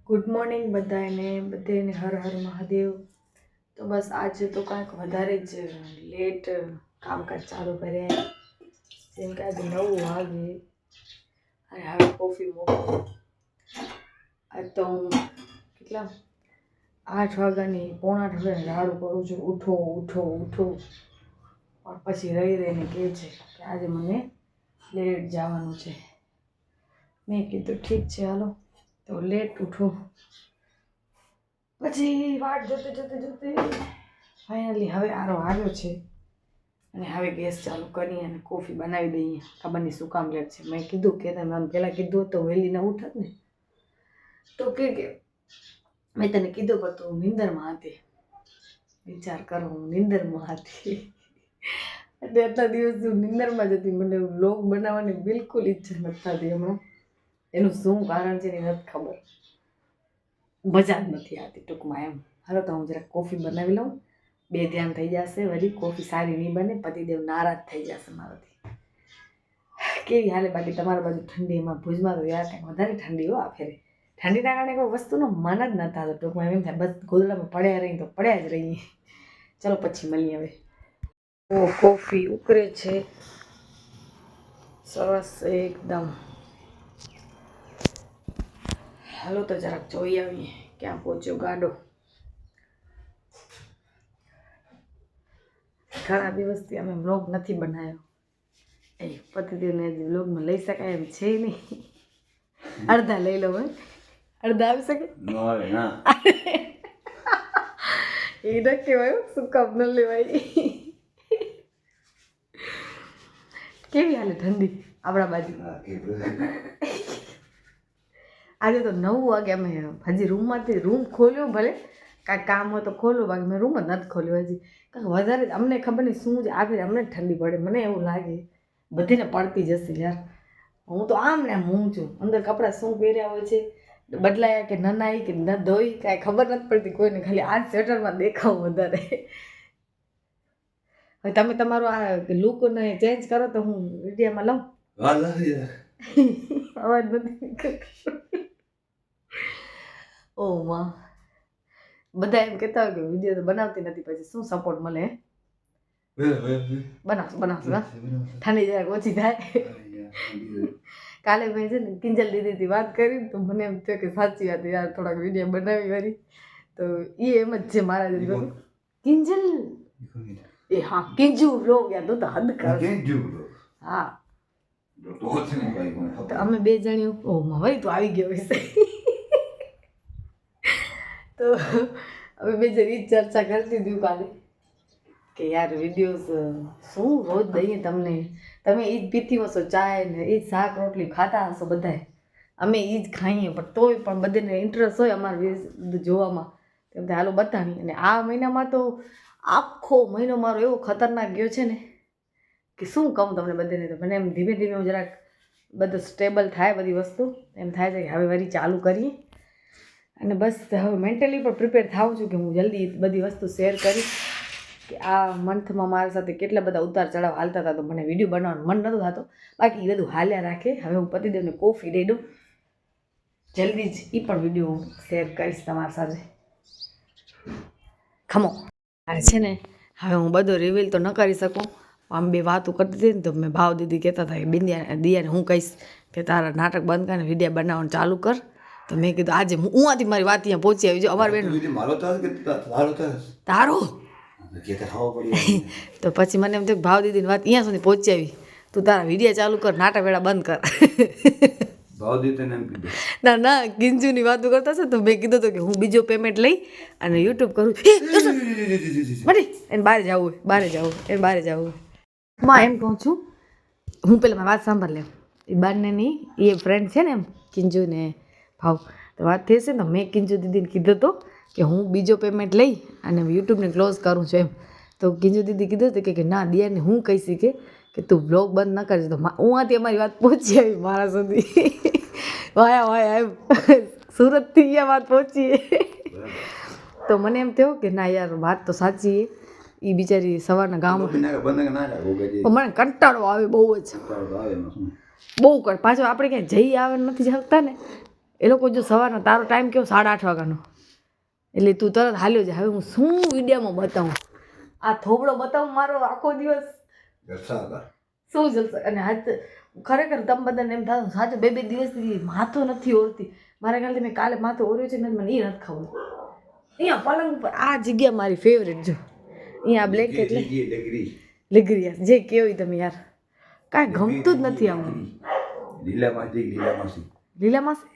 Good morning બધાને હર હર મહાદેવ. તો બસ આજે તો કાંઈક વધારે જ લેટ કામકાજ ચાલુ કર્યા. જેમ કે આજે 9 વાગે અને હવે કોફી મૂકો. આજ તો હું કેટલા 8 વાગ્યાની પોણા 8 વાગ્યાની રાડું કરું છું, ઉઠો ઉઠો ઉઠો. પણ પછી રહીને કહે છે કે આજે મને લેટ જવાનું છે. મેં કીધું ઠીક છે હાલો, તો લેટ ઉઠો. પછી વાટ જોતે ફાઇનલી હવે આરો આવ્યો છે અને હવે ગેસ ચાલુ કરી અને કોફી બનાવી દઈએ. ખબર નહીં શું કામ લેટ છે. મેં કીધું કે તમે આમ પહેલાં કીધું તો વહેલી ના ઉઠત ને. તો કે મેં તને કીધું પણ તું નિંદરમાં હતી. વિચાર કરો, હું નિંદરમાં હતી. એટલે એટલા દિવસ હું નિંદરમાં જ હતી. મને વ્લોગ બનાવવાની બિલકુલ ઈચ્છા નથી થતી હમણાં. એનું શું કારણ છે એ નથી ખબર. મજા જ નથી આવતી ટૂંકમાં એમ. હાલો તો હું જરાક કોફી બનાવી લઉં, બે ધ્યાન થઈ જશે. વળી કોફી સારી નહીં બને, પતિદેવ નારાજ થઈ જશે મારાથી. કેવી હાલે બાકી તમારા બાજુ ઠંડીમાં? ભુજમાં તો યાર કંઈક વધારે ઠંડી હો આ ફેરે. ઠંડીના કારણે કોઈ વસ્તુનો મન જ ન થતો ટૂંકમાં. એમ થાય બસ ગોદડામાં પડ્યા રહીએ તો પડ્યા જ રહીએ. ચલો પછી મળીએ હવે. ઓ કોફી ઉકળે છે સરસ એકદમ. હાલો તો જરાક જોઈ આવીએ ક્યાં પહોંચ્યો ગાડો. ઘણા દિવસથી અમે વ્લોગ નથી બનાવ્યો. એ પતિદેવને હજી વ્લોગમાં લઈ શકાય એમ છે નહીં. અડધા લઈ લો ભાઈ, અડધા આવી શકે એ ન કહેવાય. શું કામ ન લેવાય. કેવી હાલે ઠંડી આપણા બાજુ? આજે તો 9 વાગે અમે હજી રૂમ ખોલ્યો, ભલે કાંઈ કામ હોય તો ખોલો, બાકી મેં રૂમ જ નથી ખોલ્યો હજી. કાંઈક વધારે અમને ખબર નહીં શું છે આ ફેર અમને ઠંડી પડે. મને એવું લાગે બધીને પડતી જશે યાર. હું તો આમ ને આમ હું છું. અંદર કપડાં શું પહેર્યા હોય છે, બદલાયા કે ન નાહી કે ન ધોઈ કાંઈ ખબર નથી પડતી કોઈને. ખાલી આ સ્વેટરમાં દેખાવ વધારે. હવે તમે તમારું આ લુકને ચેન્જ કરો તો હું વિડીયોમાં લઉં. અવાજ નથી. ઓ માં, બધા એમ કહેતા હોય કે વિડીયો તો બનાવતી નથી, પછી શું સપોર્ટ મળે? બનાવશું ઠંડી જરાક ઓછી થાય. કાલે મેં છે ને કિંજલ દીદીથી વાત કરી તો મને એમ થયું કે સાચી વાત યાર, થોડાક વિડીયો બનાવી વારી. તો એ એમ જ છે મારા જ. કિંજલ એ હા કિંજુ વ્લોગ યાર, તો હદ કર. હા તો અમે બે જણીઓ. ઓ વળી તો આવી ગયો વિષય. તો અમે બે જણી ચર્ચા કરતી હતી કાલે કે યાર વિડીયોઝ શું રોજ દઈએ તમને, તમે એ જ પીતી હશો ચાય ને એ જ શાક રોટલી ખાતા હશો બધાય. અમે એ જ ખાઈએ પણ તોય પણ બધાને ઇન્ટરેસ્ટ હોય અમારે જોવામાં. કેમ કે હાલો બતાવી. અને આ મહિનામાં તો આખો મહિનો મારો એવો ખતરનાક ગયો છે ને કે શું કહું તમને બધાને. તો મને એમ ધીમે ધીમે હું જરાક બધું સ્ટેબલ થાય બધી વસ્તુ, એમ થાય છે કે હવે વળી ચાલુ કરીએ. અને બસ હવે મેન્ટલી પણ પ્રિપેર થાઉં છું કે હું જલ્દી બધી વસ્તુ શેર કરીશ. કે આ મંથમાં મારા સાથે કેટલા બધા ઉતાર ચઢાવ હાલતા હતા તો મને વિડીયો બનાવવાનું મન નહોતું થતું. બાકી એ બધું હાલ્યા રાખે. હવે હું પતિદેવને કોફી દઈ દઉં, જલ્દી જ એ પણ વિડીયો શેર કરીશ તમારી સાથે. ખમો આ છે ને હવે હું બધો રિવીલ તો ન કરી શકું. આમ બે વાતો કરતી હતી ને તો મેં ભાવ દીદી કહેતા હતા કે દિયાને હું કહીશ કે તારા નાટક બંધ કરીને વિડીયો બનાવવાનું ચાલુ કર. તો મેં કીધું આજે હું આથી મારી વાત અહીંયા પહોંચી આવી. જો અમારી બેન તારો તો પછી મને એમ થયું ભાવ દીદીની વાત અહીંયા સુધી પહોંચી આવી, તું તારા વિડીયો ચાલુ કર, નાટક વેળા બંધ કર. ના ના કિંજુની વાતો કરતા છે તો મેં કીધું હતું કે હું બીજો પેમેન્ટ લઈ અને યુટ્યુબ કરું. બની એને બહાર જવું એને બહાર જવું માં એમ કહું છું. હું પેલા મારી વાત સાંભળ લે. એ બારને નહીં એ ફ્રેન્ડ છે ને એમ કિંજુ ને ભાવ તો વાત થઈ છે ને. મેં કિંજુ દીદીને કીધું હતું કે હું બીજો પેમેન્ટ લઈ અને યુટ્યુબને ક્લોઝ કરું છું એમ. તો કિંજુ દીદી કીધું હતું કે ના દિયાને હું કહી શીખે કે તું બ્લોગ બંધ ન કરજો. તો હું આથી અમારી વાત પહોંચી આવી મારા સુધી. વાયા એમ સુરતથી અહીંયા વાત પહોંચીએ. તો મને એમ થયું કે ના યાર વાત તો સાચી. એ બિચારી સવારના ગામમાં મને કંટાળો આવે બહુ જ, બહુ કર. પાછો આપણે ક્યાંય જઈ આવે નથી શકતા ને એ લોકો જો સવારનો તારો ટાઈમ કેવો 8:30 વાગ્યાનો, એટલે તું તરત હાલ્યો જાય. હવે હું શું વિડીયોમાં બતાવું, આ થોબડો બતાવું મારો આખો દિવસ શું જલસા. અને હાથ ખરેખર તમે બધાને એમ થાય સાચું 2 દિવસથી માથો નથી ઓરતી. મારા ખ્યાલથી મેં કાલે માથો ઓર્યો છે ને મને એ નથી ખબર. અહીંયા પલંગ ઉપર આ જગ્યા મારી ફેવરેટ. જો અહીંયા બ્લેન્કેટ લીગરી જે કેવી તમે યાર, કાંઈ ગમતું જ નથી આવું. લીલા માસી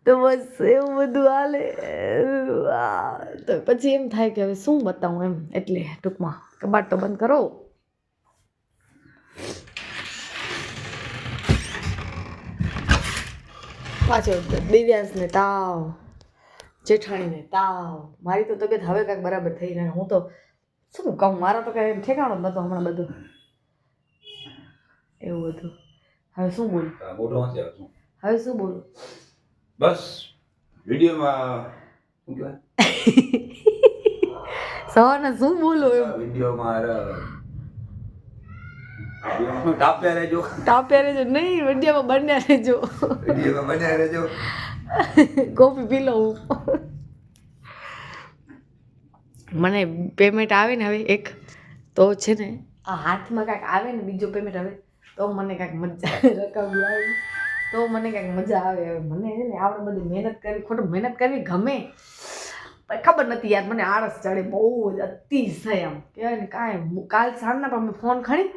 તો બસ એવું બધું હાલે. તો પછી એમ થાય કે હવે શું બતાવું એમ, એટલે ટૂંકમાં કબાટ તો બંધ કરો. પાછો દિવ્યાંશને તાવ, જેઠાણીને તાવ, મારી તો તબિયત હવે કાંઈક બરાબર થઈ રહે. હું તો શું કહું, મારા તો કાંઈ ઠેકાણો જ નહોતો હમણાં બધું એવું હતું. હવે શું બોલું, હવે શું બોલું, બસ વિડીયોમાં શું કહેવાય, સવારના શું બોલું એમ. વિડીયોમાં ટાપ્યા રહેજો, ટાપ્યા રહેજો નહીં, વિડીયોમાં બન્યા રહેજો, વિડીયોમાં બન્યા રહેજો. કોફી પી લઉં. મને પેમેન્ટ આવે ને હવે એક, તો છે ને આ હાથમાં કાંઈક આવે ને બીજો પેમેન્ટ આવે તો મને કાંઈક મજા રકમ આવે તો મને કાંઈક મજા આવે. હવે મને છે ને આપણે બધી મહેનત કરવી, ખોટું મહેનત કરવી ગમે પણ ખબર નથી યાર, મને આળસ ચડે બહુ જ અતિશય. આમ કહેવાય ને કાંઈ કાલ સાંજના પણ મેં ફોન ખણી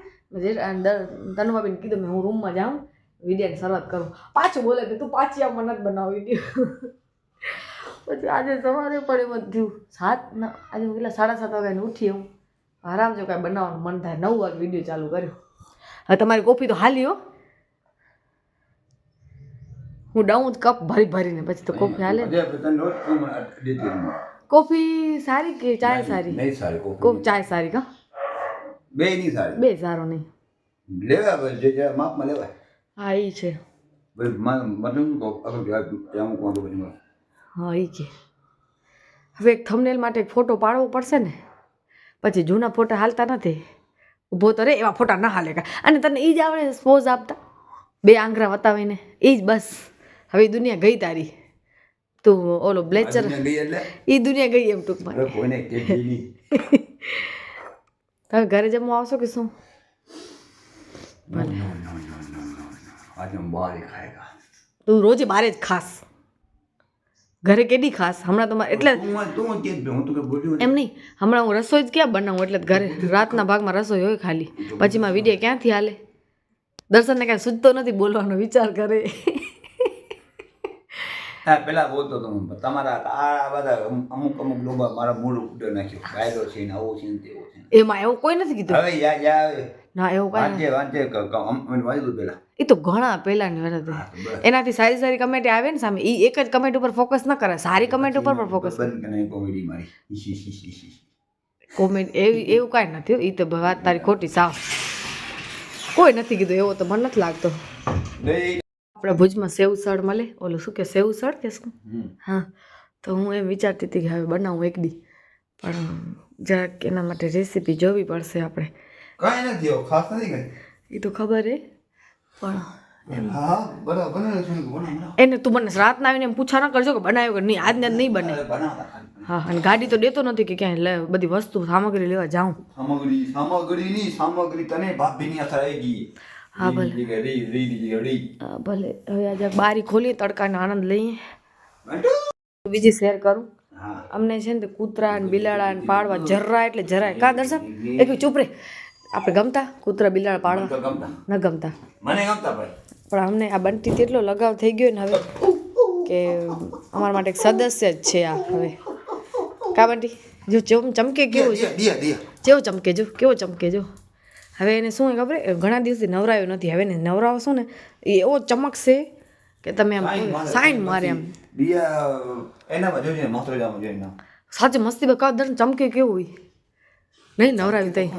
તનુભાબીને કીધું મેં હું રૂમમાં જાઉં વિડીયોની શરૂઆત કરું. પાછું બોલે કે તું પાછી આમ મને જ બનાવ વિડીયો. પછી આજે સવારે પણ એમ જ થયું, આજે હું કેટલા 7:30 વાગ્યાને ઉઠી. હું આરામ જો કાંઈ બનાવવાનું મન થાય 9 વાગે વિડીયો ચાલુ કર્યો. હવે તમારી કોફી તો હાલી હો, હું ડાઉં જ કપ ભરીને પછી તો કોફી હાલે. કોફી સારી કે ચાય સારી? નહીં સારી ચાય સારી કા? બે નહીં સારી, બે સારો નહીં લેવા જે માપમાં લેવાય. હા એ છે. હા એ છે. હવે એક થંબનેલ માટે એક ફોટો પાડવો પડશે ને, પછી જૂના ફોટા હાલતા નથી. ઊભો તો રે એવા ફોટા ના હાલે કાંઈ. અને તને એ જ આવડે સ્પોઝ આપતા 2 આંગળા વતાવીને, એ જ બસ. હવે દુનિયા ગઈ તારી, તું ઓલો બ્લેચર એ દુનિયા ગઈ એમ ટૂંકમાં. તમે ઘરે જમવા આવશો કે શું? તું રોજે બારે જ ખાસ, ઘરે કેડી ખાસ? હમણાં તો એટલે એમ નહીં, હમણાં હું રસોઈ જ ક્યાં બનાવું, એટલે ઘરે રાતના ભાગમાં રસોઈ હોય ખાલી. પછી માં વિડીયો ક્યાંથી હાલે? દર્શનને કાંઈ સૂચતો નથી બોલવાનો, વિચાર કરે. હા પેલા બોલતો તો તમારા આ બધા અમુક લોકો મારા મૂળ ઉડે નાખ્યો, ગાયલો છે ને આવું છે ને તેવું છે. એમાં એવું કોઈ નથી કીધું. હવે યા ના એવું કાંઈ વાંચે વાંચ્યું પેલા, એ તો ઘણા પહેલાની વાત હતી. એનાથી સારી સારી કમેન્ટ આવે ને સામે, એ એક જ કમેન્ટ ઉપર ફોકસ ન કરે, સારી કમેન્ટ ઉપર પણ ફોકસ કરે. કોમેડી મારી કોમેન્ટ એવું કાંઈ નથી. એ તો વાત તારી ખોટી સાવ. કોઈ નથી કીધું એવો તો મને નથી લાગતો. આપણે ભુજમાં સેવસળ મળે, ઓલું શું કે સેવસળ કે શું? હા, તો હું એમ વિચારતી હતી કે હવે બનાવું એક દી, પણ જરાક એના માટે રેસીપી જોવી પડશે આપણે. કાંઈ નથી ખાસ નથી કઈ, એ તો ખબર હે, પણ હા બરાબર એને તું મને રાતના આવીને એમ પૂછા ન કરજો કે બનાવ્યો કે નહીં, આજને નહીં બને. હા, અને ગાડી તો દેતો નથી કે ક્યાંય બધી વસ્તુ સામગ્રી લેવા જાઉં. સામગ્રી તને ભાભીની અસર આવી ગઈ. હા ભલે ભલે. હવે આજે બારી ખોલીએ, તડકાનો આનંદ લઈએ. બીજી શેર કરું, અમને છે ને કૂતરા ને બિલાડા ને પાડવા જરા એટલે જરાય કા દર્શન એક ચૂપ રે. આપણે ગમતા કૂતરા બિલાડા પાડવા ન ગમતા, મને ગમતા ભાઈ, પણ અમને આ બંટી તેટલો લગાવ થઈ ગયો ને હવે કે અમારા માટે એક સદસ્ય જ છે આ. હવે કા બંટી જો ચમકે કેવો છે, કેવો ચમકે જો, કેવો ચમકે જો. હવે એને શું ખબર, ઘણા દિવસથી નવરાયો નથી. હવે એને નવરાવશો ને એ એવો ચમકશે કે તમે આમ સાઈન મારે આમ. સાચે મસ્તી કા દર્શન ચમકે કેવું હોય નહીં નવરાવી તઈ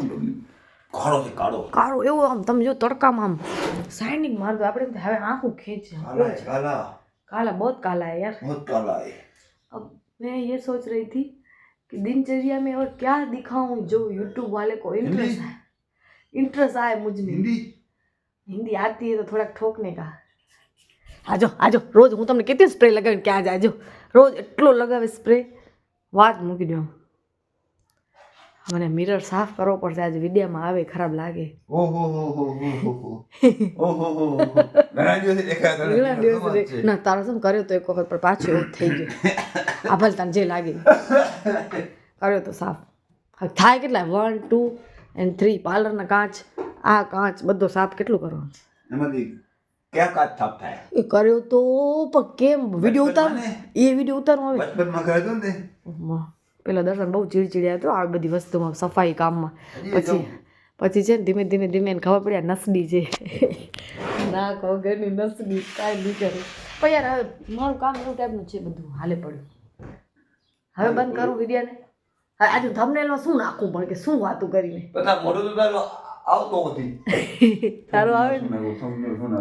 કાળો એવો આમ તમે જો તડકામાં આમ શાઇનિંગ મારતો. આપણે હવે આંખું ખેંચે काला बहुत काला है यार, बहुत काला है. अब मैं ये सोच रही थी कि दिनचर्या में और क्या दिखाऊं जो यूट्यूब वाले को इंटरेस्ट आए मुझ में. हिंदी आती है तो थोड़ा ठोकने का. આજો રોજ હું તમને કેટલી સ્પ્રે લગાવીને ક્યાં જાજો રોજ એટલો લગાવે સ્પ્રે વાત મૂકી દો મને મિરર સાફ કરવો પડશે આજે વિડીયોમાં આવે ખરાબ લાગે ઓહો હો હો હો હો ઓહો હો ઘણા દિવસે દેખાતો ઘણા દિવસે ના તારો શું કર્યો તો એક વખત પણ પાછું એવું થઈ ગયું આ ભલે તને જે લાગે કર્યો તો સાફ હવે થાય કેટલા 1 2 and 3 પાર્લરના કાચ આ કાચ બધો સાફ કેટલું કરવાનું એમાંથી ક્યાં કાચ થાપ થાય એ કર્યો તો પણ કેમ વિડીયો ઉતાર એ વિડીયો ઉતારવા આવે બચપનમાં કર્યો ને પેલા દર્શન બહુ ચીડચીડ્યા હતો આ બધી વસ્તુમાં સફાઈ કામમાં પછી છે ને ધીમે ધીમે ધીમે એને ખબર પડી આ નસડી છે ના કહો ઘરની નસડી કાંઈ નહીં કરે પણ યાર હવે મારું કામ એવું ટાઈપનું છે બધું હાલે પડ્યું હવે બંધ કરું વિડીયોને હવે આજે થંબનેલમાં શું નાખવું પણ કે શું વાતું કરીને પતા મોઢું તો તારો આવતો નથી તારું આવે ને શું નાખું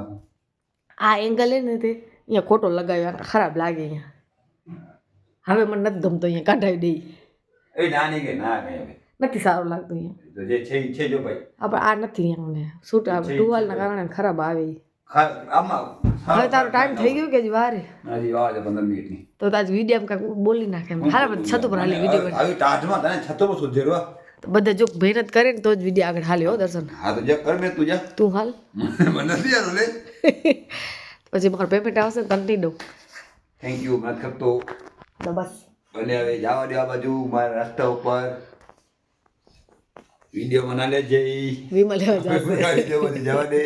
આ એંગલ હે ને તે અહીંયા ખોટો લગાવ્યો ખરાબ લાગે અહીંયા હવે મને નથી ગમતો અહીંયા કાઢાવી દઈ એ નાની કે ના કઈ હવે નથી સારું લાગતું અહીંયા તો જે છે ઈ છે જો ભાઈ આપણે આ નથી અમને શૂટ ટુવાલના કારણે ખરાબ આવે ઈ. આમાં હવે તારો ટાઈમ થઈ ગયો કે જ વારે હજી વાર છે 15 મિનિટની તો તાજ વિડીયો કાંઈક બોલી નાખે એમ ખરાબ છત ઉપર હાલી વિડીયો આવી ટાઢમાં તને છતો પર સુધેરવા બધા જો મહેનત કરે ને તો જ વિડીયો આગળ હાલ્યો હો દર્શન હા તો જા કર મે તું જા તું હાલ મને નથી યાર લે પછી મારું પેમેન્ટ આવશે ને તને નહીં દઉં થેન્ક યુ મત કરતો તો બસ ભલે હવે જવા દે આ બાજુ મારા રસ્તા ઉપર વિડીયો બના લે જઈ વિમલ લેવા જશે જવા દે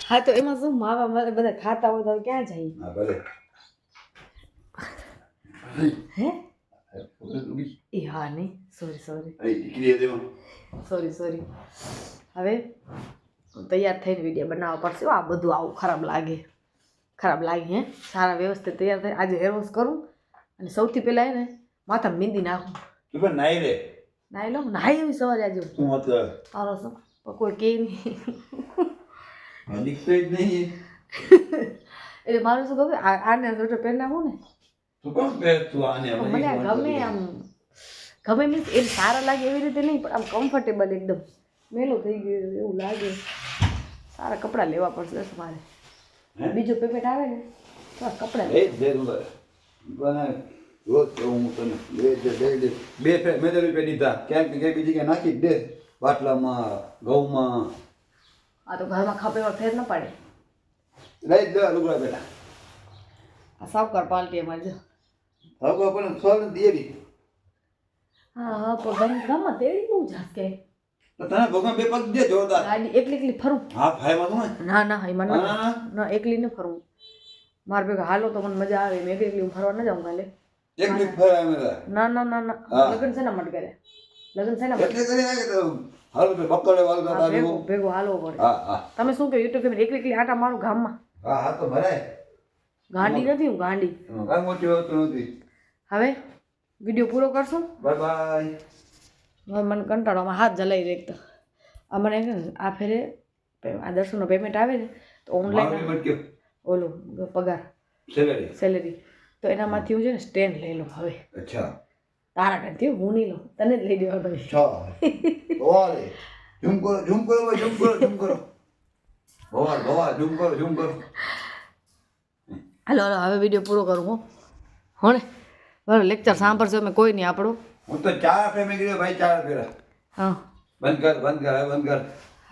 હા તો એમાં શું માવા મારે બધા ખાતા હોય તો હવે ક્યાં જાય હા ભલે હે એ હા નહીં સોરી અરે દીકરી દેવા સોરી હવે તૈયાર થઈને વિડીયો બનાવવા પડશે આ બધું આવું ખરાબ લાગે હે સારા વ્યવસ્થિત તૈયાર થાય આજે હેર વોશ કરું અને સૌથી પહેલાં હે ને માથામાં મહેંદી નાખું તું પણ નાઈ રે નાઈ લો નાઈ એવી સવારે આજે તું મત કર તારો શું પણ કોઈ કહે નહીં દીકતો જ નહીં એટલે મારું શું ખબર આને સ્વેટર પહેરી નાખું ને તું કોણ પહેર તું આને મને આ ગમે આમ ગમે મીન્સ એમ સારા લાગે એવી રીતે નહીં પણ આમ કમ્ફર્ટેબલ એકદમ મેલું થઈ ગયું એવું લાગે સારા કપડાં લેવા પડશે તમારે બીજું પેમેન્ટ આવે ને તો કપડાં એ દે તું બને રોજ હું તને બે મેં રૂપિયા દીધા ક્યાંક ક્યાંક બીજી ક્યાં નાખી જ દે બાટલામાં ઘઉંમાં આ તો ઘરમાં ખપે એવા ફેર ન પડે લઈ જ દેવા લુગડા પેલા આ સાવકાર પાલટી અમારે જો હવે પણ સોલ દેરી હા પણ ગમત તેડી બહુ ઝાકે તો તને ભગવાન બે પગ દે જોરદાર ગાડી એકલી ફરું હા ભાઈમાં તું ના એમાં ના એકલી ન ફરું મારે ભેગા હાલો તો મને મજા આવે મેં એકલી હું ફરવા ન જાઉં કાલે એક મિનિટ ફરાય મેરા ના લગ્ન છે ને મટ કરે લગ્ન છે ને એટલે કરી નાખે તો હાલો તો બકડે વાળું તો તારું ભેગો હાલવો પડે હા તમે શું કહો યુટ્યુબ ફેમિલી એકલી આટા મારું ગામમાં હા તો ભરાય ગાંડી નથી હું ગાંડી કાંઈ મોટી હોતું નથી હવે વિડીયો પૂરો કરશું બાય બાય હવે મને કંટાળો હાથ જલાઈ રહે તો મને આ ફેરે આ દર્શનનો પેમેન્ટ આવે ને તો ઓનલાઈન ઓલું પગાર સેલેરી તો એનામાંથી હું છે ને સ્ટેન્ડ લઈ લઉં હવે અચ્છા તારા ટાઈમથી હું નહીં લઉં તને જ લઈ દેવાનો ઓલે ઝૂમ કરો ભવા ઝૂમ કરો હાલો હવે વિડીયો પૂરો કરું હું ને બરાબર લેક્ચર સાંભળશો અમે કોઈ નહીં આપણું હું તો 4 ફેમે ગયો ભાઈ 4 ફેરા હા બંધ કર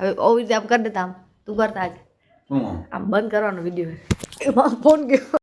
હવે ઓવી રીતે આમ કરી દેતા આમ તું કરતા જ શું આમ બંધ કરવાનો વિડીયો એમાં ફોન ગયો